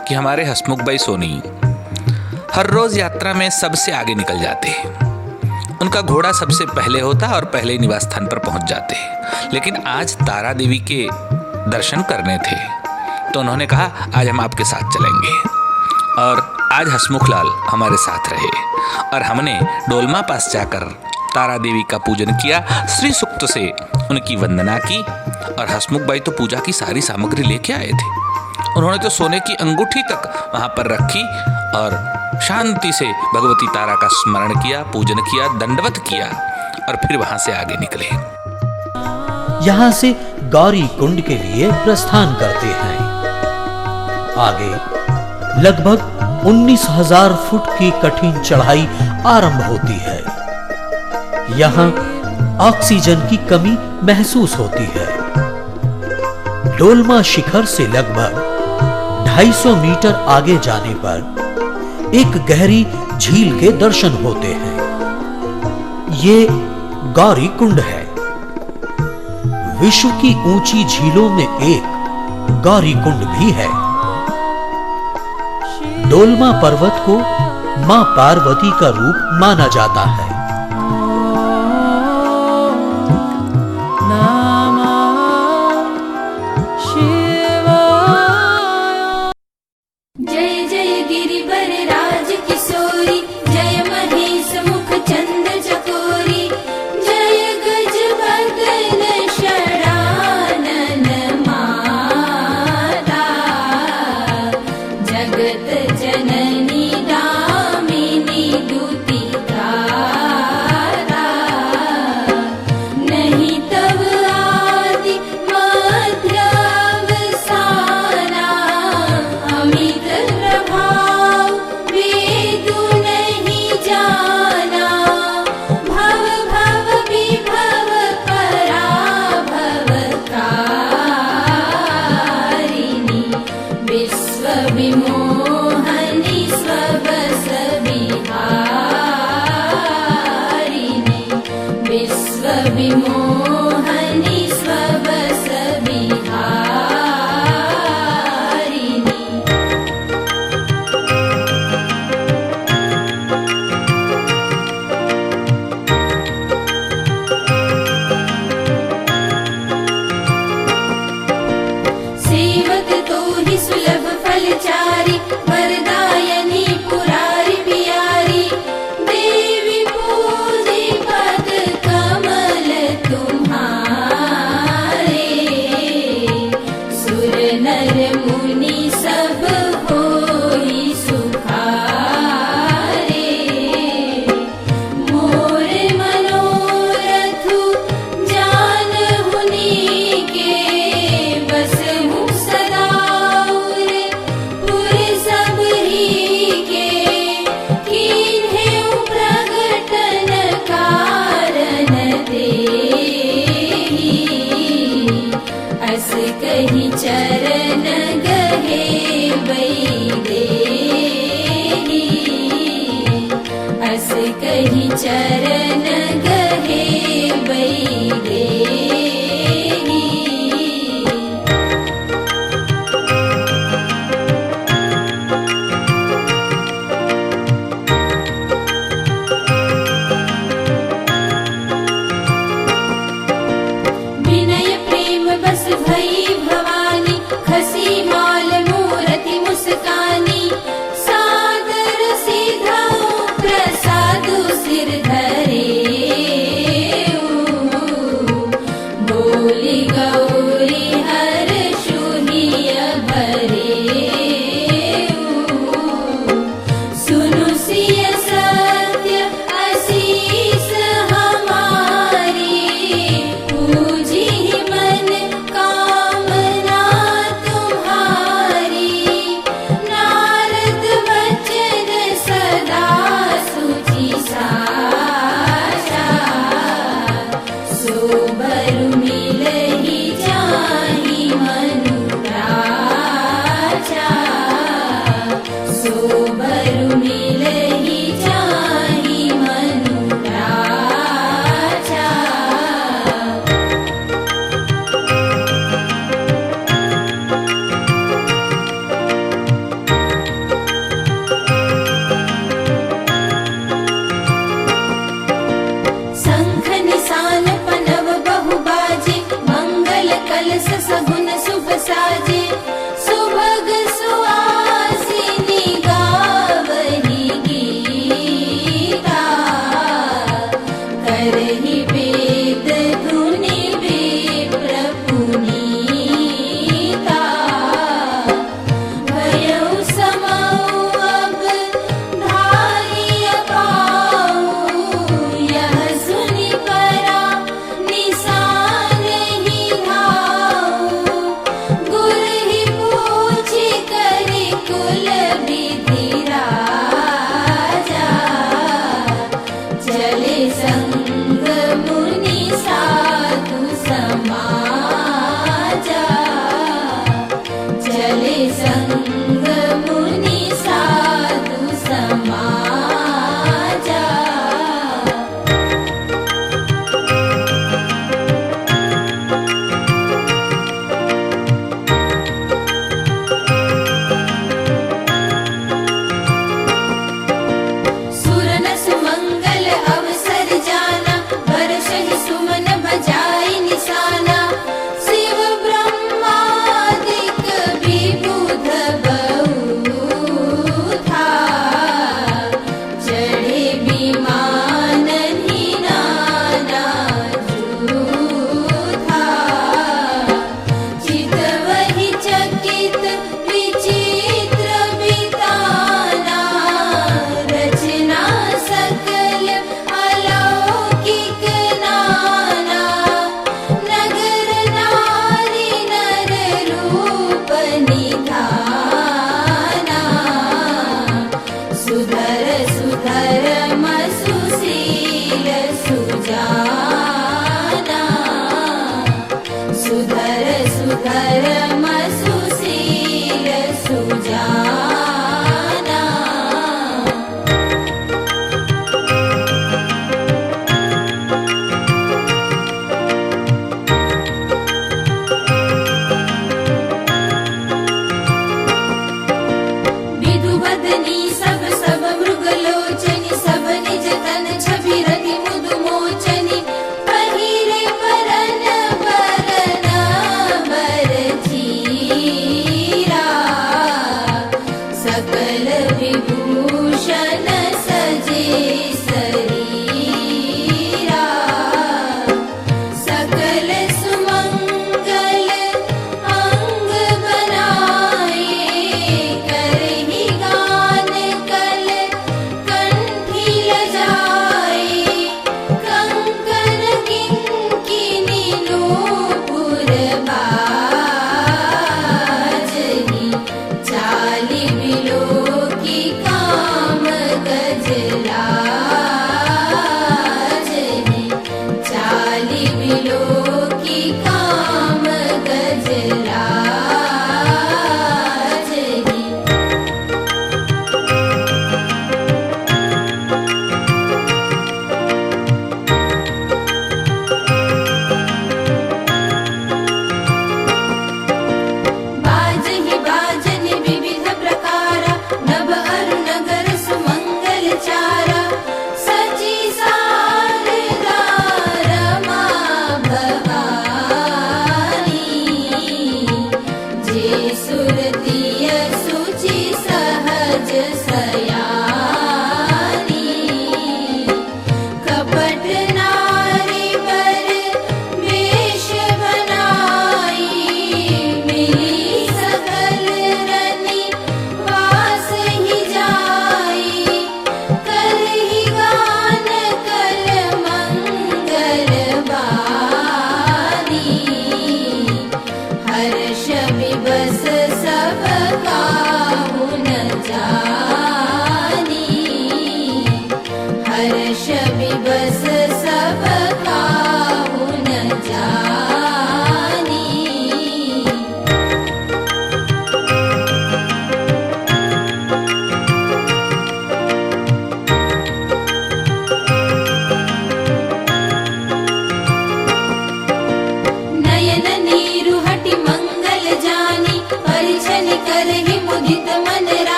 कि हमारे हसमुख भाई सोनी हर रोज यात्रा में सबसे आगे निकल जाते हैं। उनका घोड़ा सबसे पहले होता और पहले ही निवास स्थान पर पहुंच जाते हैं। लेकिन आज तारा देवी के दर्शन करने थे तो उन्होंने कहा आज हम आपके साथ चलेंगे। और आज हसमुख लाल हमारे साथ रहे और हमने डोलमा पास जाकर तारा देवी का पूजन किया, श्री सूक्त से उनकी वंदना की। और हसमुख भाई तो पूजा की सारी सामग्री लेके आए थे। उन्होंने तो सोने की अंगूठी तक वहां पर रखी और शांति से भगवती तारा का स्मरण किया, पूजन किया, दंडवत किया और फिर वहां से आगे निकले। यहाँ से गौरी कुंड के लिए प्रस्थान करते हैं। आगे लगभग 19,000 फुट की कठिन चढ़ाई आरंभ होती है। यहाँ ऑक्सीजन की कमी महसूस होती है। डोलमा शिखर से लगभग 250 मीटर आगे जाने पर एक गहरी झील के दर्शन होते हैं। ये गौरी कुंड है। विश्व की ऊंची झीलों में एक गौरी कुंड भी है। डोलमा पर्वत को मां पार्वती का रूप माना जाता है। चरण गहे बैदेही, अस कही चरण गहे बैदेही। विनय प्रेम बस भई भवानी, खसी माल मूरति मुस्कानी, सादर सीधा प्रसाद सिर धरे। संग मुनि साधु समाजा। सुरन सुमंगल अवसर जाना, बरसहि सुमन बजाई निशाना। शिव ब्रह्मादिक विबुध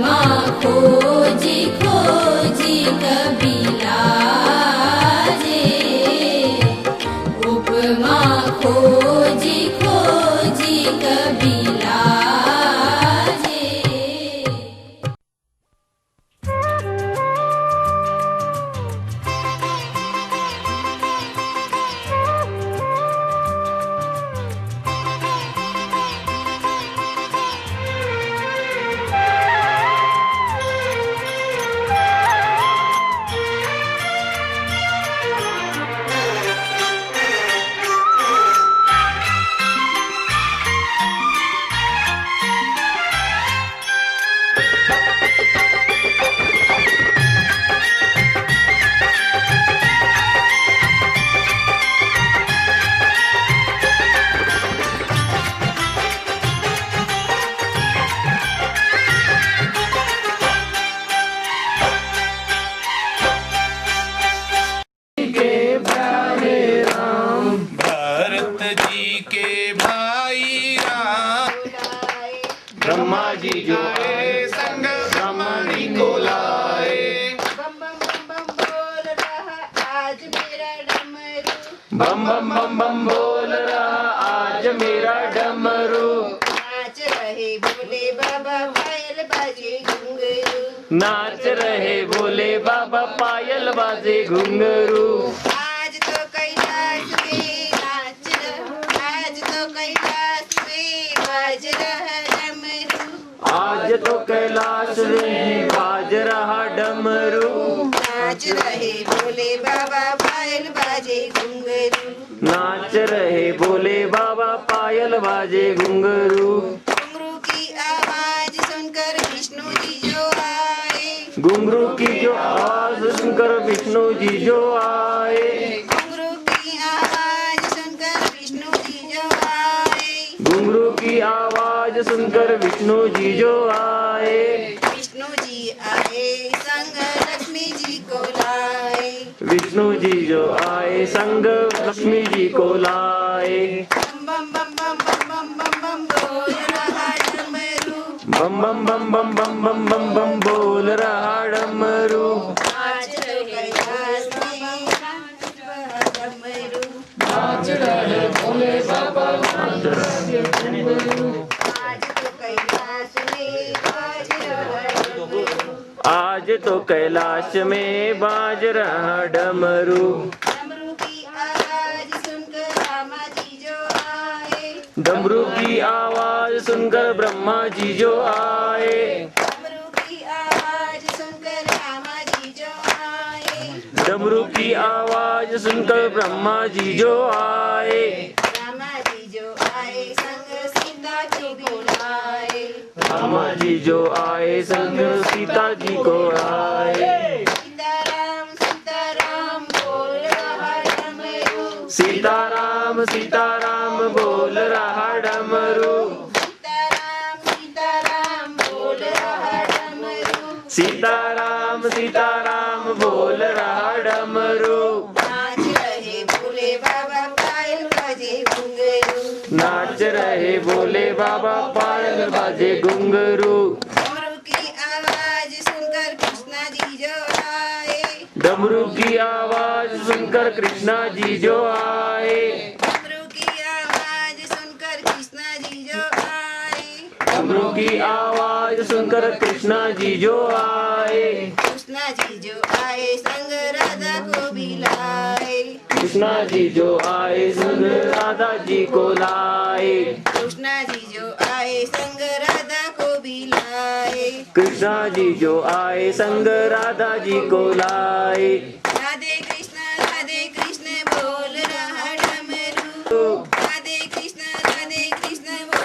उपमा खोजी खोजी कभी लाजे, उपमा खोजी खोजी कभी लाजे। भरत जी के भाई राम, ब्रह्मा जी जो आए संग ब्रह्मणी को लाए। बम बम बम बम बोल रहा आज मेरा डमरू, बम बम बम बम बोल रहा आज मेरा डमरू। नाच रहे भोले बाबा पायल बाजे घुंघरू, नाच रहे भोले बाबा पायल बाजे घुंघरू। आज तो कैलाश में नाच रहा, आज तो कैलाश में बाज रहा डमरू, आज तो कैलाश में बाज रहा डमरू। नाच रहे भोले बाबा पायल बाजे घुंघरू, नाच रहे भोले बाबा पायल बाजे घुंघरू। घुंघरू की आवाज सुनकर विष्णु जी जो आए, घुंघरू की जो आवाज सुनकर विष्णु जी जो आए। घुंघरू की आवाज सुनकर विष्णु जी जो आए, घुंघरू की आवाज सुनकर विष्णु जी जो आए। विष्णु जी आए संग लक्ष्मी जी को लाए, विष्णु जी जो आए संग लक्ष्मी जी को लाए। बम बम बम बम बम बम बम बम बोल रहा डमरू, बम बम बम बम बम बम बम बम बोल रहा डमरू। आज तो कैलाश में नाच रहा डमरू, नाच रहे भोले बाबा नाच रहे डमरू। आज तो कैलाश में बाज रहा डमरू, आज तो कैलाश में बाज रहा डमरू। डमरू की आवाज सुनकर रामा जी जो आए, डमरू की आवाज सुनकर ब्रह्मा जी जो आए। डमरू की आवाज सुनकर रामा जी जो आए, डमरू की आवाज सुनकर ब्रह्मा जी जो आए। रामा जी जो आए संग सीता जी को लाए, रामा जी जो आए संग सीता जी को आए। सीताराम सीताराम बोल रहा डमरू, सीताराम सीताराम बोल रहा डमरू। सीताराम सीताराम बोल रहा डमरू, सीताराम सीताराम बोल रहा डमरू। नाच रहे भोले बाबा पायल बाजे घुंघरू, नाच रहे भोले बाबा पायल बाजे घुंघरू। डमरू की आवाज सुनकर कृष्णा जी जो आए, डमरू की आवाज सुनकर कृष्णा जी जो आए। डमरू की आवाज सुनकर कृष्णा जी जो आए, डमरू की आवाज सुनकर कृष्णा जी जो आए। कृष्णा जी जो आए संग राधा को भी लाए, कृष्णा जी जो आए संग राधा जी को लाए। कृष्णा जी जो आए संग राधा को भी लाए, कृष्णा जी जो आए संग राधा जी को लाए। राधे कृष्ण बोल रहा डमरू, राधे कृष्ण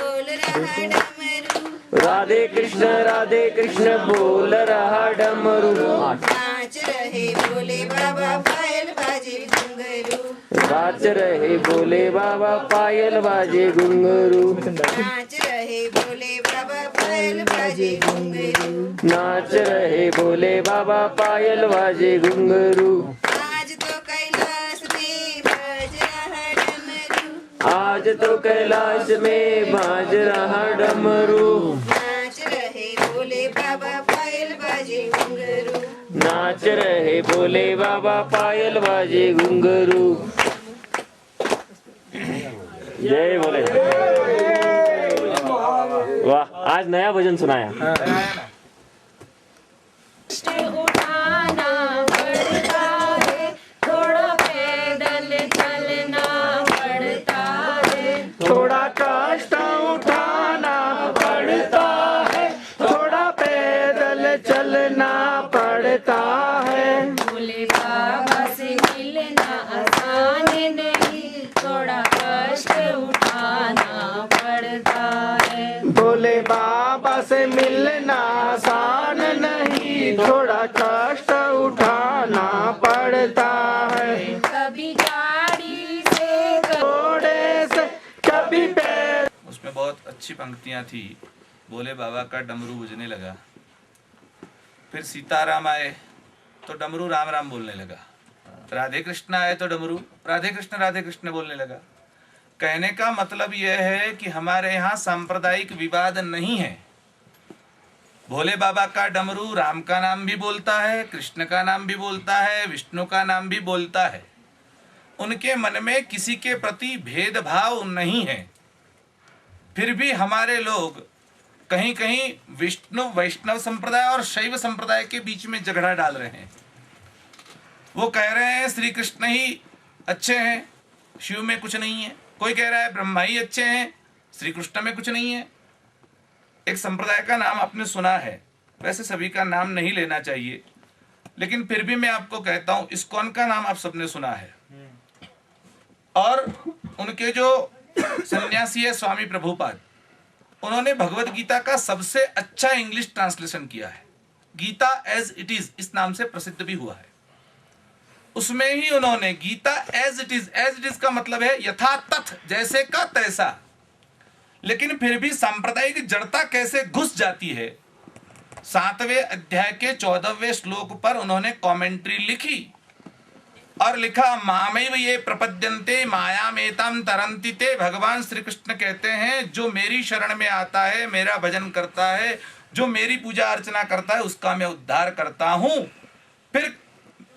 बोल रहा डमरू, राधे कृष्ण बोल रहा डमरू। नाच रहे भोले बाबा पायल बाजे घुंघरू, नाच रहे भोले बाबा पायल बाजे घुंघरू। नाच रहे भोले बाबा पायल बाजे घुंघरू, नाच रहे भोले बाबा पायल बाजे घुंघरू। आज तो कैलाश में बाज रहा डमरू, आज तो कैलाश में बाज रहा डमरू। नाच रहे भोले बाबा बाजे घुंघरू। नाच रहे भोले बाबा पायल बाजे घुंघरू। जय भोले। वाह, आज नया भजन सुनाया। उठाना पड़ता है, थोड़ा पैदल चलना पड़ता है, थोड़ा कष्ट उठाना पड़ता है, थोड़ा पैदल चलना पड़ता है। भोले बाबा से मिलना आसान नहीं, थोड़ा कष्ट उठाना पड़ता है। भोले बाबा से मिलना आसान नहीं, थोड़ा कष्ट उठाना पड़ता है। कभी गाड़ी से घोड़े से कभी पैर। उसमें बहुत अच्छी पंक्तियां थी। भोले बाबा का डमरू बजने लगा, फिर सीताराम आए तो डमरू राम राम बोलने लगा, राधे कृष्ण आए तो डमरू राधे कृष्ण बोलने लगा। कहने का मतलब यह है कि हमारे यहाँ सांप्रदायिक विवाद नहीं है। भोले बाबा का डमरू राम का नाम भी बोलता है, कृष्ण का नाम भी बोलता है, विष्णु का नाम भी बोलता है। उनके मन में किसी के प्रति भेदभाव नहीं है। फिर भी हमारे लोग कहीं कहीं विष्णु वैष्णव संप्रदाय और शैव संप्रदाय के बीच में झगड़ा डाल रहे हैं। वो कह रहे हैं श्री कृष्ण ही अच्छे हैं, शिव में कुछ नहीं है। कोई कह रहा है ब्रह्मा ही अच्छे हैं, श्री कृष्ण में कुछ नहीं है। एक संप्रदाय का नाम आपने सुना है, वैसे सभी का नाम नहीं लेना चाहिए, लेकिन फिर भी मैं आपको कहता हूं इस्कॉन का नाम आप सबने सुना है। और उनके जो सन्यासी है स्वामी प्रभुपाद, उन्होंने भगवत गीता का सबसे अच्छा इंग्लिश ट्रांसलेशन किया है। गीता एज इट इज इस नाम से प्रसिद्ध भी हुआ है। उसमें ही उन्होंने गीता एज इट इज का मतलब है यथा तथ, जैसे का तैसा। लेकिन फिर भी सांप्रदायिक जड़ता कैसे घुस जाती है, 7वें अध्याय के 14वें श्लोक पर उन्होंने कमेंट्री लिखी और लिखा मामैव ये प्रपद्यन्ते मायामेतां तरन्ति ते। भगवान श्री कृष्ण कहते हैं जो मेरी शरण में आता है, मेरा भजन करता है, जो मेरी पूजा अर्चना करता है, उसका मैं उद्धार करता हूं। फिर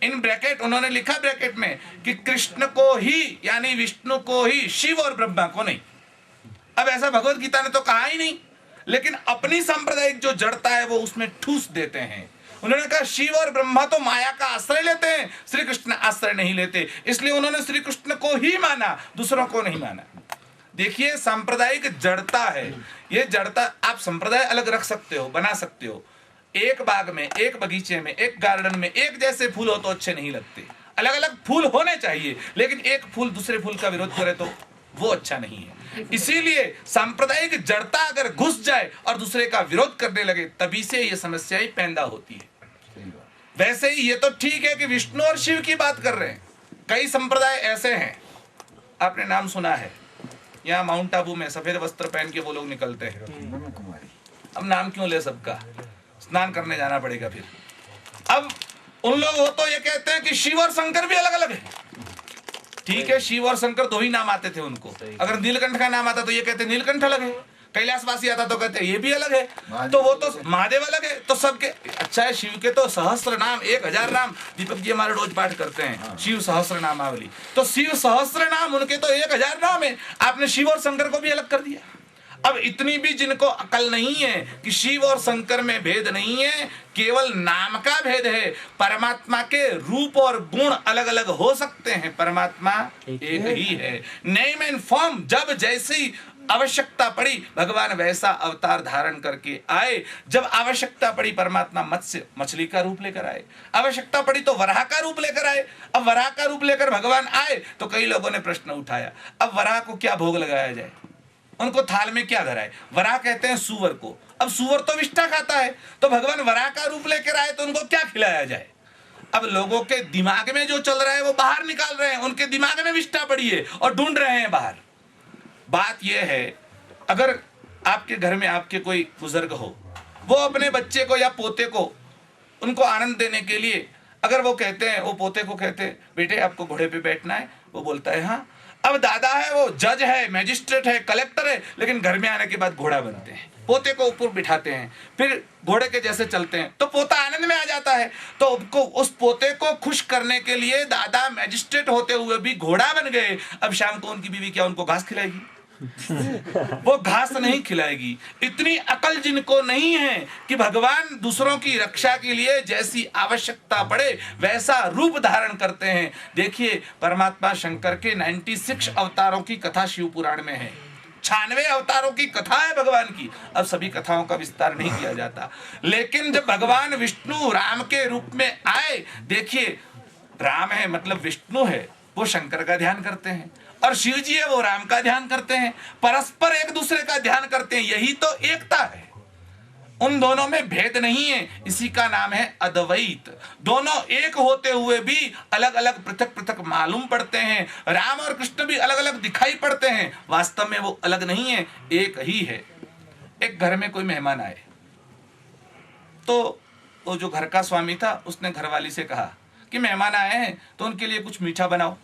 इन ब्रैकेट उन्होंने लिखा ब्रैकेट में कि कृष्ण को ही यानी विष्णु को ही, शिव और ब्रह्मा को नहीं। अब ऐसा भगवत गीता ने तो कहा ही नहीं, लेकिन अपनी सांप्रदायिक जो जड़ता है वो उसमें ठूस देते हैं। उन्होंने कहा शिव और ब्रह्मा तो माया का आश्रय लेते हैं, श्री कृष्ण आश्रय नहीं लेते, इसलिए उन्होंने श्री कृष्ण को ही माना, दूसरों को नहीं माना। देखिए सांप्रदायिक जड़ता है। ये जड़ता आप संप्रदाय अलग रख सकते हो, बना सकते हो। एक बाग में, एक बगीचे में, एक गार्डन में एक जैसे फूल हो तो अच्छे नहीं लगते। अलग अलग फूल होने चाहिए, लेकिन एक फूल दूसरे फूल का विरोध करे तो वो अच्छा नहीं है। इसीलिए सांप्रदायिक जड़ता अगर घुस जाए और दूसरे का विरोध करने लगे, तभी से ये समस्याएं पैदा होती है। वैसे ही ये तो ठीक है कि विष्णु और शिव की बात कर रहे हैं। कई संप्रदाय ऐसे हैं, आपने नाम सुना है, यहाँ माउंट आबू में सफेद वस्त्र पहन के वो लोग निकलते हैं। अब नाम क्यों ले सबका, स्नान करने जाना पड़ेगा फिर। अब उन लोग हो तो ये कहते हैं कि शिव और शंकर भी अलग अलग है। ठीक है, शिव और शंकर दो ही नाम आते थे उनको। अगर नीलकंठ का नाम आता तो ये कहते नीलकंठ अलग है, कैलाशवासी आता तो कहते ये भी अलग है, तो वो तो महादेव अलग है। तो सबके अच्छा है, शिव के तो सहस्त्र नाम, 1000 नाम। दीपक जी हमारे रोज पाठ करते हैं शिव सहस्त्र नामावली, तो शिव सहस्त्र नाम, उनके तो 1000 नाम है। आपने शिव और शंकर को भी अलग कर दिया। अब इतनी भी जिनको अकल नहीं है कि शिव और शंकर में भेद नहीं है, केवल नाम का भेद है। परमात्मा के रूप और गुण अलग अलग हो सकते हैं, परमात्मा एक ही है। नेम एंड फॉर्म, जब जैसी आवश्यकता पड़ी भगवान वैसा अवतार धारण करके आए। जब आवश्यकता पड़ी परमात्मा मत्स्य मछली का रूप लेकर आए, आवश्यकता पड़ी तो वराह का रूप लेकर आए। अब वराह का रूप लेकर भगवान आए तो कई लोगों ने प्रश्न उठाया, अब वराह को क्या भोग लगाया जाए, उनको थाल में क्या धराए। वराह कहते हैं सूअर को, अब सूअर तो विष्ठा खाता है, तो भगवान वराह का रूप लेकर आए तो उनको क्या खिलाया जाए। अब लोगों के दिमाग में जो चल रहा है वो बाहर निकाल रहे हैं, उनके दिमाग में विष्ठा पड़ी है और ढूंढ रहे हैं बाहर। बात यह है, अगर आपके घर में आपके कोई बुजुर्ग हो, वो अपने बच्चे को या पोते को उनको आनंद देने के लिए अगर वो कहते हैं, वो पोते को कहते हैं बेटे आपको घोड़े पे बैठना है, वो बोलता है हाँ। अब दादा है, वो जज है, मैजिस्ट्रेट है, कलेक्टर है, लेकिन घर में आने के बाद घोड़ा बनते हैं। पोते को ऊपर बिठाते हैं, फिर घोड़े के जैसे चलते हैं, तो पोता आनंद में आ जाता है। तो उनको उस पोते को खुश करने के लिए दादा मैजिस्ट्रेट होते हुए भी घोड़ा बन गए। अब शाम को उनकी बीवी क्या उनको घास खिलाएगी? वो घास नहीं खिलाएगी। इतनी अकल जिनको नहीं है कि भगवान दूसरों की रक्षा के लिए जैसी आवश्यकता पड़े वैसा रूप धारण करते हैं। देखिए परमात्मा शंकर के 96 अवतारों की कथा शिव पुराण में है, 96 अवतारों की कथा है भगवान की। अब सभी कथाओं का विस्तार नहीं किया जाता, लेकिन जब भगवान विष्णु राम के रूप में आए, देखिए राम है मतलब विष्णु है, वो शंकर का ध्यान करते हैं, और शिव जी है वो राम का ध्यान करते हैं, परस्पर एक दूसरे का ध्यान करते हैं। यही तो एकता है, उन दोनों में भेद नहीं है, इसी का नाम है अद्वैत। दोनों एक होते हुए भी अलग अलग पृथक पृथक मालूम पड़ते हैं। राम और कृष्ण भी अलग अलग दिखाई पड़ते हैं, वास्तव में वो अलग नहीं है, एक ही है। एक घर में कोई मेहमान आए तो वो जो घर का स्वामी था उसने घरवाली से कहा कि मेहमान आए हैं तो उनके लिए कुछ मीठा बनाओ।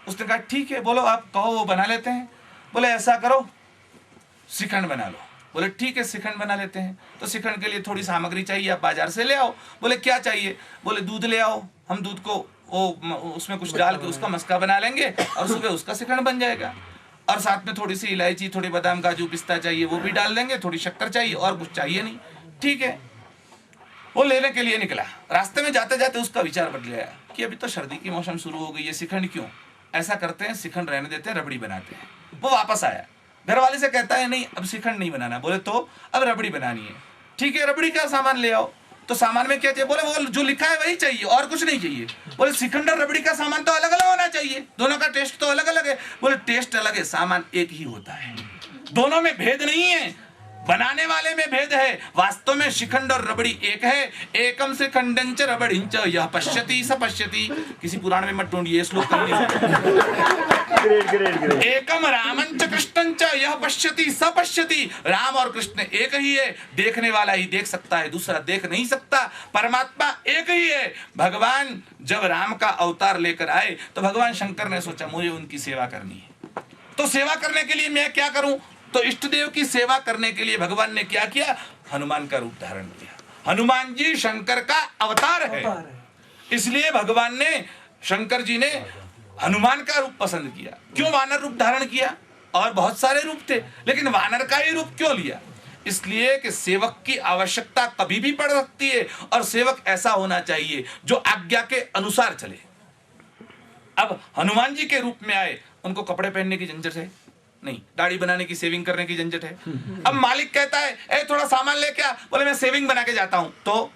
उसने कहा ठीक है, बोलो आप कहो, वो बना लेते हैं। बोले ऐसा करो श्रीखंड बना लो। बोले ठीक है श्रीखंड बना लेते हैं। तो श्रीखंड के लिए थोड़ी सामग्री चाहिए, आप बाजार से ले आओ। बोले क्या चाहिए? बोले दूध ले आओ, हम दूध को वो उसमें कुछ डाल के उसका मस्का बना लेंगे और सुबह उसका श्रीखंड बन जाएगा। और साथ में थोड़ी सी इलायची, थोड़ी बादाम काजू पिस्ता चाहिए, वो भी डाल देंगे, थोड़ी शक्कर चाहिए, और कुछ चाहिए नहीं। ठीक है, वो लेने के लिए निकला। रास्ते में जाते जाते उसका विचार बदल गया कि अभी तो सर्दी की मौसम शुरू हो गई है, श्रीखंड क्यों? ऐसा करते हैं श्रीखंड रहने देते हैं, रबड़ी बनाते हैं। वो वापस आया, घर वाले से कहता है नहीं अब श्रीखंड नहीं बनाना। बोले तो अब रबड़ी बनानी है। ठीक है, रबड़ी का सामान ले आओ। तो सामान में क्या चाहिए? बोले वो जो लिखा है वही चाहिए और कुछ नहीं चाहिए। बोले श्रीखंड और रबड़ी का सामान तो अलग अलग होना चाहिए, दोनों का टेस्ट तो अलग अलग है। बोले टेस्ट अलग है, सामान एक ही होता है, दोनों में भेद नहीं है, बनाने वाले में भेद है। वास्तव में श्रीखंड और रबड़ी एक है। एकम श्रीखंडंच रबड़िंच यह पश्यति स पश्यति। किसी पुराण में मत ढूंढिए, श्लोक कर लीजिए। एकम रामंच कृष्णंच यह पश्यति स पश्यति। राम और कृष्ण एक ही है, देखने वाला ही देख सकता है, दूसरा देख नहीं सकता। परमात्मा एक ही है। भगवान जब राम का अवतार लेकर आए तो भगवान शंकर ने सोचा मुझे उनकी सेवा करनी है, तो सेवा करने के लिए मैं क्या करूं? तो इष्ट देव की सेवा करने के लिए भगवान ने क्या किया? हनुमान का रूप धारण किया। हनुमान जी शंकर का अवतार है, इसलिए भगवान ने, शंकर जी ने हनुमान का रूप पसंद किया। क्यों वानर रूप धारण किया? और बहुत सारे रूप थे, लेकिन वानर का ही रूप क्यों लिया? इसलिए कि सेवक की आवश्यकता कभी भी पड़ सकती है, और सेवक ऐसा होना चाहिए जो आज्ञा के अनुसार चले। अब हनुमान जी के रूप में आए, उनको कपड़े पहनने की झंझट है नहीं, दाढ़ी बनाने की, सेविंग करने की झंझट है। अब मालिक कहता है ए थोड़ा सामान लेके आ, बोले मैं सेविंग बना के जाता हूं, तो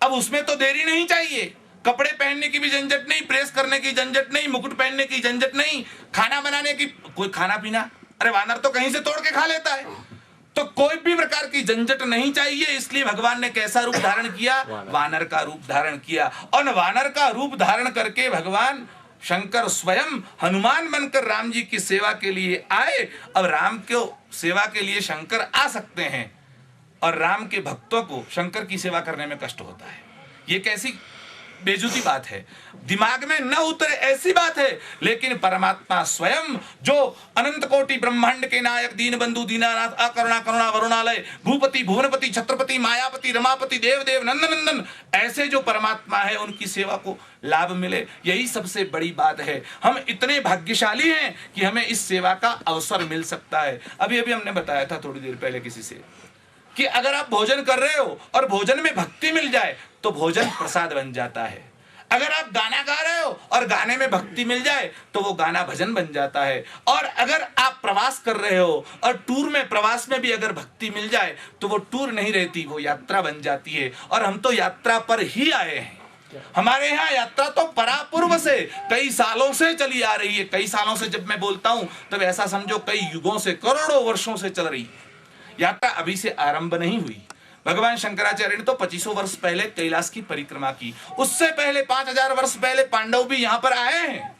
अब उसमें तो देरी नहीं चाहिए। कपड़े पहनने की भी झंझट नहीं, प्रेस करने की झंझट नहीं, मुकुट पहनने की झंझट नहीं, खाना बनाने की, कोई खाना पीना, अरे वानर तो कहीं से तोड़ के खा लेता है, तो कोई भी प्रकार की झंझट नहीं चाहिए। इसलिए भगवान ने कैसा रूप धारण किया? वानर का रूप धारण किया। और वानर का रूप धारण करके भगवान शंकर स्वयं हनुमान बनकर राम जी की सेवा के लिए आए। अब राम को सेवा के लिए शंकर आ सकते हैं, और राम के भक्तों को शंकर की सेवा करने में कष्ट होता है। ये कैसी बेजुती बात है, दिमाग में न उतरे ऐसी बात है। लेकिन परमात्मा स्वयं जो अनंत कोटि ब्रह्मांड के नायक, दीन बंधु, दीनानाथ, अकरुणा करुणा वरुणालय, भूपति भुवनपति, छत्रपति, मायापति, रमापति, देवदेव, नंदनंदन, ऐसे जो परमात्मा है उनकी सेवा को लाभ मिले, यही सबसे बड़ी बात है। हम इतने भाग्यशाली हैं कि हमें इस सेवा का अवसर मिल सकता है। अभी अभी हमने बताया था थोड़ी देर पहले किसी से कि अगर आप भोजन कर रहे हो और भोजन में भक्ति मिल जाए तो भोजन प्रसाद बन जाता है। अगर आप गाना गा रहे हो और गाने में भक्ति मिल जाए तो वो गाना भजन बन जाता है। और अगर आप प्रवास कर रहे हो और टूर में, प्रवास में भी अगर भक्ति मिल जाए तो वो टूर नहीं रहती, वो यात्रा बन जाती है। और हम तो यात्रा पर ही आए हैं। हमारे यहाँ यात्रा तो परापूर्व से कई सालों से चली आ रही है। कई सालों से जब मैं बोलता हूँ तब ऐसा समझो कई युगों से, करोड़ों वर्षों से चल रही है यात्रा, अभी से आरंभ नहीं हुई। भगवान शंकराचार्य ने तो 2500 वर्ष पहले कैलाश की परिक्रमा की, उससे पहले 5000 वर्ष पहले पांडव भी यहाँ पर आए हैं,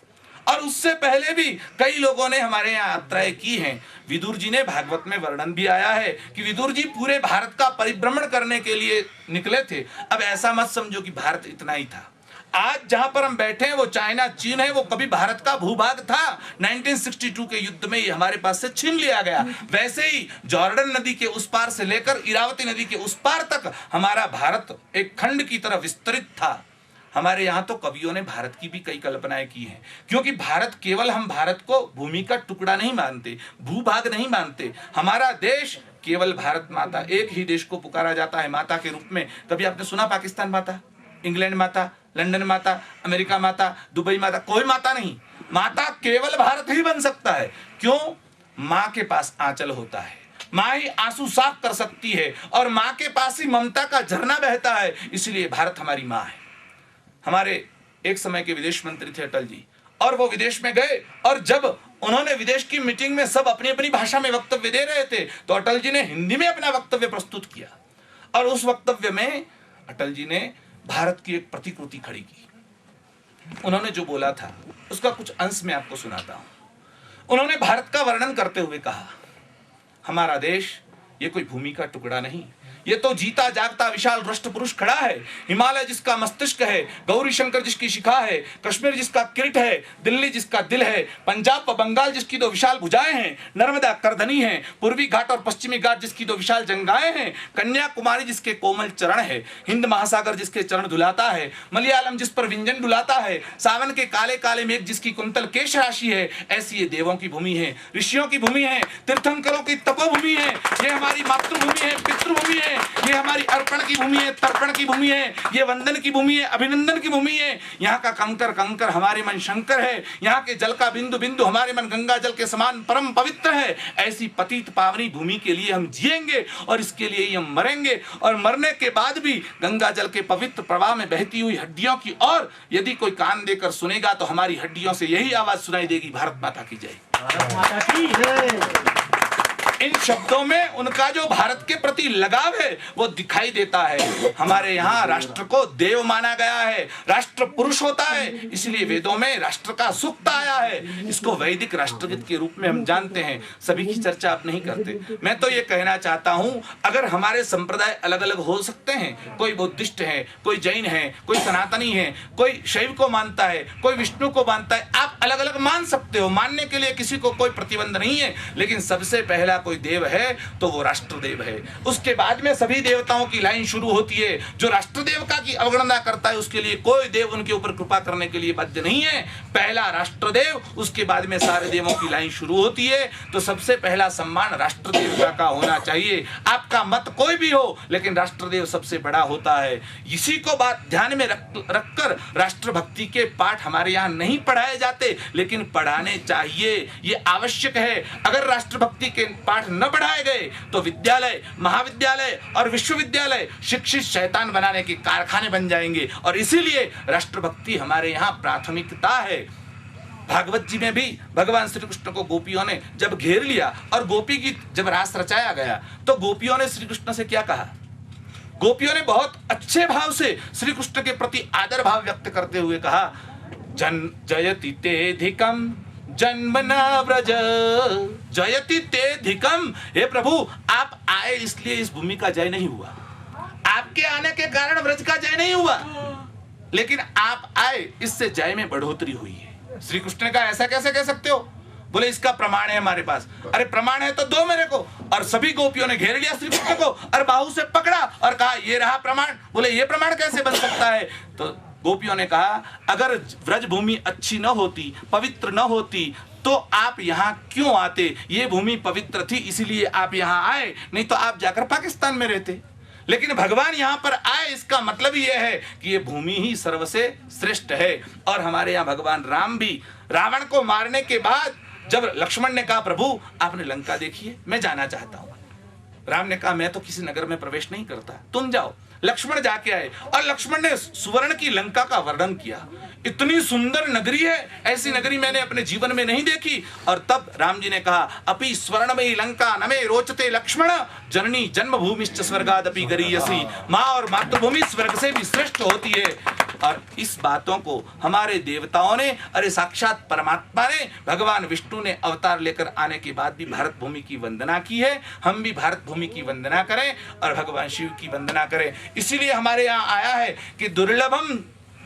और उससे पहले भी कई लोगों ने हमारे यहाँ यात्राएं की हैं। विदुर जी ने, भागवत में वर्णन भी आया है कि विदुर जी पूरे भारत का परिभ्रमण करने के लिए निकले थे। अब ऐसा मत समझो कि भारत इतना ही था, आज जहां पर हम बैठे हैं वो चाइना, चीन है, वो कभी भारत का भूभाग था। 1962 के युद्ध में ये हमारे पास से छीन लिया गया। वैसे ही जॉर्डन नदी के उस पार से लेकर इरावती नदी के उस पार तक हमारा भारत एक खंड की तरह विस्तृत था। हमारे यहाँ तो कवियों ने भारत की भी कई कल्पनाएं की हैं, क्योंकि भारत केवल, हम भारत को भूमि का टुकड़ा नहीं मानते, भूभाग नहीं मानते। हमारा देश केवल भारत माता, एक ही देश को पुकारा जाता है माता के रूप में। कभी आपने सुना पाकिस्तान माता, इंग्लैंड माता, लंदन माता, अमेरिका माता, दुबई माता? कोई माता नहीं। माता केवल भारत ही बन सकता है। क्यों? माँ के पास आंचल होता है, माँ ही आंसू साफ कर सकती है, और माँ के पास ही ममता का झरना बहता है। इसलिए भारत हमारी माँ है। हमारे एक समय के विदेश मंत्री थे अटल जी, और वो विदेश में गए, और जब उन्होंने विदेश की मीटिंग में सब अपनी अपनी भाषा में वक्तव्य दे रहे थे, तो अटल जी ने हिंदी में अपना वक्तव्य प्रस्तुत किया। और उस वक्तव्य में अटल जी ने भारत की एक प्रतिकृति खड़ी की। उन्होंने जो बोला था उसका कुछ अंश मैं आपको सुनाता हूं। उन्होंने भारत का वर्णन करते हुए कहा, हमारा देश ये कोई भूमि का टुकड़ा नहीं, ये तो जीता जागता विशाल राष्ट्र पुरुष खड़ा है। हिमालय जिसका मस्तिष्क है, गौरी शंकर जिसकी शिखा है, कश्मीर जिसका किरीट है, दिल्ली जिसका दिल है, पंजाब व बंगाल जिसकी दो विशाल भुजाएं हैं, नर्मदा करधनी है, पूर्वी घाट और पश्चिमी घाट जिसकी दो विशाल जंगाएं हैं, कन्याकुमारी जिसके कोमल चरण है, हिंद महासागर जिसके चरण धुलाता है, मलयालम जिस पर व्यंजन डुलाता है, सावन के काले काले मेघ जिसकी कुंतल केश राशि है। ऐसी ये देवों की भूमि है, ऋषियों की भूमि है, तीर्थंकरों की तपोभूमि है, ये हमारी मातृभूमि है, पितृभूमि है, ये हमारी अर्पण की भूमि है, तर्पण की भूमि है, ये वंदन की भूमि है, अभिनंदन की भूमि है। यहाँ का कंकर कंकर हमारे मन शंकर है, यहाँ के जल का बिंदु बिंदु हमारे मन गंगा जल के समान परम पवित्र है। ऐसी पतित पावनी भूमि के लिए हम जिएंगे, और इसके लिए ही हम मरेंगे, और मरने के बाद भी गंगा जल के पवित्र प्रवाह में बहती हुई हड्डियों की और यदि कोई कान देकर सुनेगा तो हमारी हड्डियों से यही आवाज सुनाई देगी, भारत माता की जय। इन शब्दों में उनका जो भारत के प्रति लगाव है वो दिखाई देता है। हमारे यहाँ राष्ट्र को देव माना गया है, राष्ट्र पुरुष होता है, इसलिए वेदों में राष्ट्र का सूक्त आया है। इसको वैदिक राष्ट्रगीत के रूप में हम जानते हैं। सभी की चर्चा आप नहीं करते। मैं तो ये कहना चाहता हूँ, अगर हमारे संप्रदाय अलग अलग हो सकते हैं, कोई बुद्धिस्ट है, कोई जैन है, कोई सनातनी है, कोई शैव को मानता है, कोई विष्णु को मानता है, आप अलग अलग मान सकते हो, मानने के लिए किसी को कोई प्रतिबंध नहीं है। लेकिन सबसे पहला कोई देव है तो वो राष्ट्रदेव है। उसके बाद में सभी देवताओं की लाइन शुरू होती है। जो राष्ट्रदेव का की अवगणना करता है उसके लिए कोई देव उनके ऊपर कृपा करने के लिए बाध्य नहीं है। पहला राष्ट्रदेव, उसके बाद में सारे देवों की लाइन शुरू होती है। तो सबसे पहला सम्मान राष्ट्रदेवता का होना चाहिए। आपका मत कोई भी हो, लेकिन राष्ट्रदेव सबसे बड़ा होता है। इसी को बात ध्यान में रखकर राष्ट्रभक्ति के पाठ हमारे यहाँ नहीं पढ़ाए जाते, लेकिन पढ़ाने चाहिए, ये आवश्यक है। अगर राष्ट्रभक्ति के पाठ न बढ़ाए गए तो विद्यालय, महाविद्यालय और विश्वविद्यालय शिक्षित शैतान बनाने के कारखाने बन जाएंगे। और इसीलिए राष्ट्रभक्ति हमारे यहाँ प्राथमिकता है। भागवत जी में भी भगवान श्री कृष्ण को गोपियों ने जब घेर लिया और गोपी गीत जब रास रचाया गया, तो गोपियों ने श्री कृष्ण से क्या कहा? गोपियों ने बहुत अच्छे भाव से श्री कृष्ण के प्रति आदर भाव व्यक्त करते हुए कहा, जन जयति तेधिकम जन्मना व्रज जयति तेधिकम। हे प्रभु, आप आए इसलिए इस भूमि का जय नहीं हुआ, आपके आने के कारण व्रज का जय नहीं हुआ, लेकिन आप आए इससे जय में बढ़ोतरी हुई है। श्री कृष्ण का ऐसा कैसे कह सकते हो? बोले इसका प्रमाण है हमारे पास। अरे प्रमाण है तो दो मेरे को। और सभी गोपियों ने घेर लिया श्री कृष्ण को और बाहु से पकड़ा और कहा ये रहा प्रमाण। बोले ये प्रमाण कैसे बन सकता है? तो गोपियों ने कहा, अगर व्रज भूमि अच्छी न होती, पवित्र न होती, तो आप यहाँ क्यों आते? ये भूमि पवित्र थी इसीलिए आप यहाँ आए, नहीं तो आप जाकर पाकिस्तान में रहते। लेकिन भगवान यहाँ पर आए, इसका मतलब ये है कि ये भूमि ही सर्वसे श्रेष्ठ है। और हमारे यहाँ भगवान राम भी रावण को मारने के बाद जब लक्ष्मण ने कहा, प्रभु आपने लंका देखी है, मैं जाना चाहता हूँ। राम ने कहा, मैं तो किसी नगर में प्रवेश नहीं करता, तुम जाओ। लक्ष्मण जाके आए और लक्ष्मण ने सुवर्ण की लंका का वर्णन किया। इतनी सुंदर नगरी है, ऐसी नगरी मैंने अपने जीवन में नहीं देखी। और तब राम जी ने कहा, अपि स्वर्णमयी लंका नमे रोचते लक्ष्मण, जननी जन्मभूमिश्च स्वर्गादपि गरीयसी। माँ और मातृभूमि स्वर्ग से भी श्रेष्ठ होती है। और इस बातों को हमारे देवताओं ने, अरे साक्षात परमात्मा ने, भगवान विष्णु ने अवतार लेकर आने के बाद भी भारत भूमि की वंदना की है। हम भी भारत भूमि की वंदना करें और भगवान शिव की वंदना करें। इसीलिए हमारे यहाँ आया है कि दुर्लभम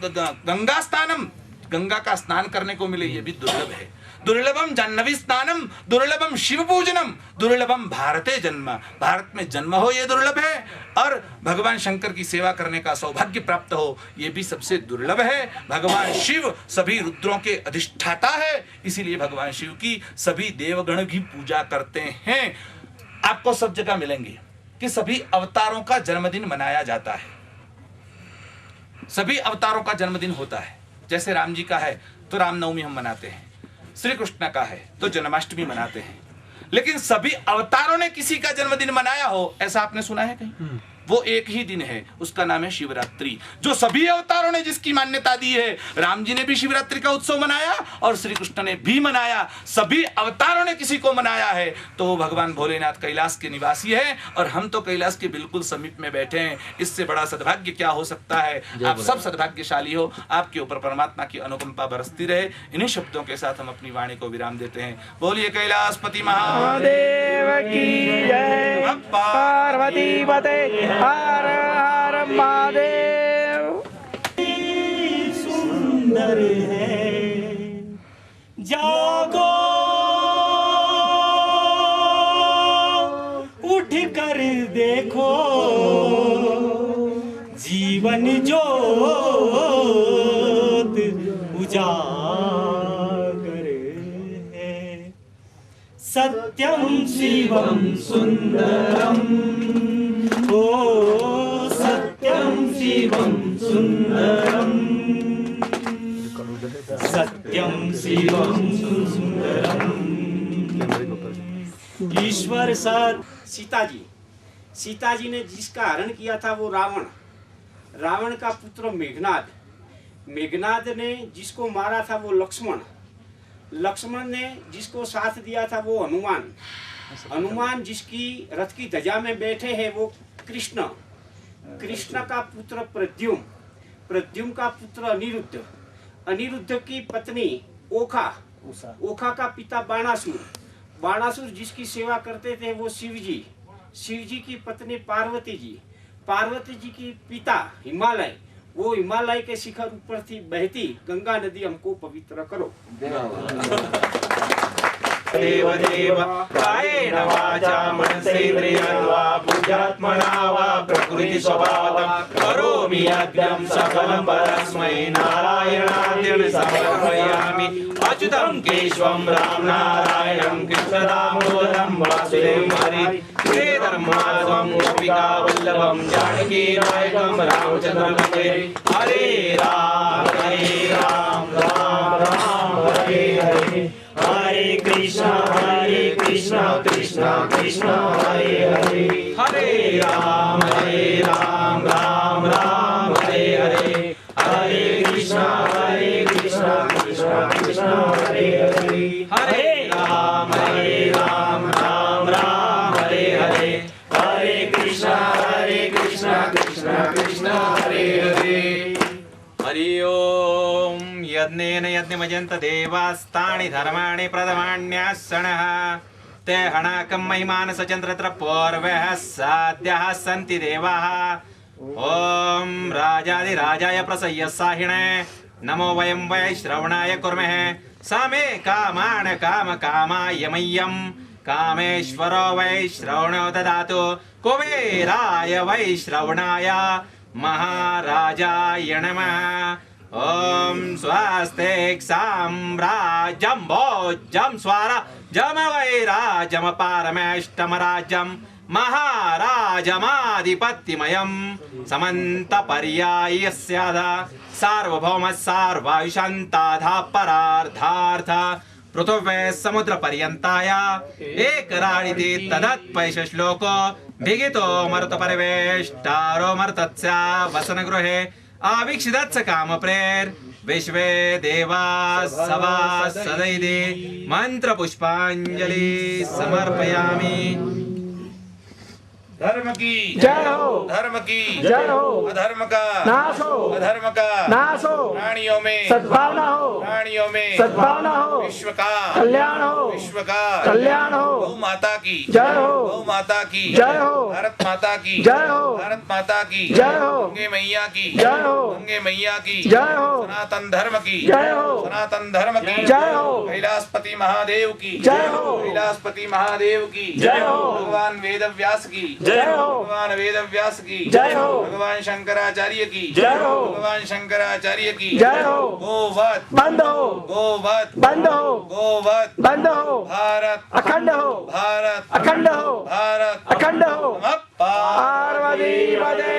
गंगा स्नानम, गंगा का स्नान करने को मिले ये भी दुर्लभ है। दुर्लभम जाह्नवी स्नानम, दुर्लभम शिव पूजनम, दुर्लभम भारते जन्म, भारत में जन्म हो ये दुर्लभ है, और भगवान शंकर की सेवा करने का सौभाग्य प्राप्त हो ये भी सबसे दुर्लभ है। भगवान शिव सभी रुद्रों के अधिष्ठाता है, इसीलिए भगवान शिव की सभी देवगण भी पूजा करते हैं। आपको सब जगह मिलेंगे कि सभी अवतारों का जन्मदिन मनाया जाता है, सभी अवतारों का जन्मदिन होता है। जैसे राम जी का है तो रामनवमी हम मनाते हैं, श्री कृष्ण का है तो जन्माष्टमी मनाते हैं, लेकिन सभी अवतारों ने किसी का जन्मदिन मनाया हो ऐसा आपने सुना है कहीं? वो एक ही दिन है, उसका नाम है शिवरात्रि। जो सभी अवतारों ने जिसकी मान्यता दी है, राम जी ने भी शिवरात्रि का उत्सव मनाया और श्री कृष्ण ने भी मनाया, सभी अवतारों ने किसी को मनाया है, तो वो भगवान भोलेनाथ कैलाश के निवासी है और हम तो कैलाश के बिल्कुल समीप में बैठे हैं। इससे बड़ा सद्भाग्य क्या हो सकता है? आप सब सद्भाग्यशाली हो, आपके ऊपर परमात्मा की अनुकंपा बरसती रहे। इन्हीं शब्दों के साथ हम अपनी वाणी को विराम देते हैं। बोलिए कैलाशपति महादेव की जय, पार्वती पते हर हर महादेव। सुंदर है जागो उठ कर देखो, जीवन ज्योत उजागर है। सत्यम शिवम सुंदरम, ओ सत्यम शिवम सुंदरम, सत्यम शिवम सुंदरम। ईश्वर साथ सीता जी ने जिसका हरण किया था वो रावण का पुत्र मेघनाद ने जिसको मारा था वो लक्ष्मण ने जिसको साथ दिया था वो हनुमान जिसकी रथ की ध्वजा में बैठे हैं वो कृष्ण का पुत्र प्रद्युम्न का पुत्र अनिरुद्ध की पत्नी ओखा का पिता बाणासुर जिसकी सेवा करते थे वो शिव जी की पत्नी पार्वती जी की पिता हिमालय, वो हिमालय के शिखर ऊपर थी बहती गंगा नदी हमको पवित्र करो। देव देव कायेन वाचा मनसेन्द्रियं वा बुद्ध्यात्मना वा प्रकृति स्वभावतः करोमि यज्ञं सकलं परस्मै नारायणाय समर्पयामि। अच्युतं केशवं राम नारायणं कृष्णदामोदरं वासुदेवं हरि श्रीधर्मात्मं गोपिका वल्लभं जानकी नायकं रामचन्द्रं भजे। हरे राम राम राम हरे हरे, हरे कृष्णा कृष्णा कृष्णा हरे हरे, हरे राम राम राम हरे हरे, हरे कृष्णा कृष्णा कृष्णा हरे हरे, हरे राम राम हरे हरे, हरे कृष्णा कृष्णा हरे हरे। हरि ओम। यज्ञेन यज्ञमजन्त देवास्तानि धर्माणि प्रथमान्यासनः ते हणाकं महिमान सचन्द्रत्र पूर्वः साध्यः सन्ति देवाः। ओम राजाधिराजाय प्रसह्य साहिणे नमो वयं वै श्रवणाय कुर्मः। सामे कामान् कामकामाय मह्यं कामेश्वरो वै श्रवणो ददातु। कुबेराय वै श्रवणाय महाराजाय नमः। ओम स्वस्तिक साम्राज्यं भोज्यं स्वराज्यं वैराज्यं पारमेष्टम राज्यं महाराजमाधिपत्यमयं समन्तपर्यायस्याधा सार्वभौम सार्वायुषन्ताधा परार्धार्थ पृथ्वे समुद्र पर्यन्ताय एकराणिति तदत्पैष श्लोको भिगितो मरुत परिवेष्टारो मर्तत्स्या वसन गृहे आवीक्षितत्स काम प्रेर विश्वे देवा सवा सदैदे मंत्र पुष्पांजलि समर्पयामि। धर्म की जय हो, धर्म की जय हो, अधर्म का नाश हो, अधर्म का नाश हो, प्राणियों में सद्भावना हो, प्राणियों में सद्भावना हो, विश्व का कल्याण हो, विश्व का कल्याण हो, गौ माता की जय हो, गौ माता की जय हो, भारत माता की जय हो, भारत माता की जय हो, गंगे मैया की जय हो, गंगे मैया की जय हो, सनातन धर्म की जय हो, सनातन धर्म की जय हो, कैलाशपति महादेव की जय हो, कैलाशपति महादेव की जय हो, भगवान वेद व्यास की जय हो, भगवान वेद व्यास की जय हो, भगवान शंकराचार्य की जय हो, भगवान शंकराचार्य की जय हो, गोवत बंद हो, गोवत बंद हो, गोवत बंद हो, भारत अखंड हो, भारत अखंड हो, भारत अखंड हो, नमः पार्वती पार्वती पदे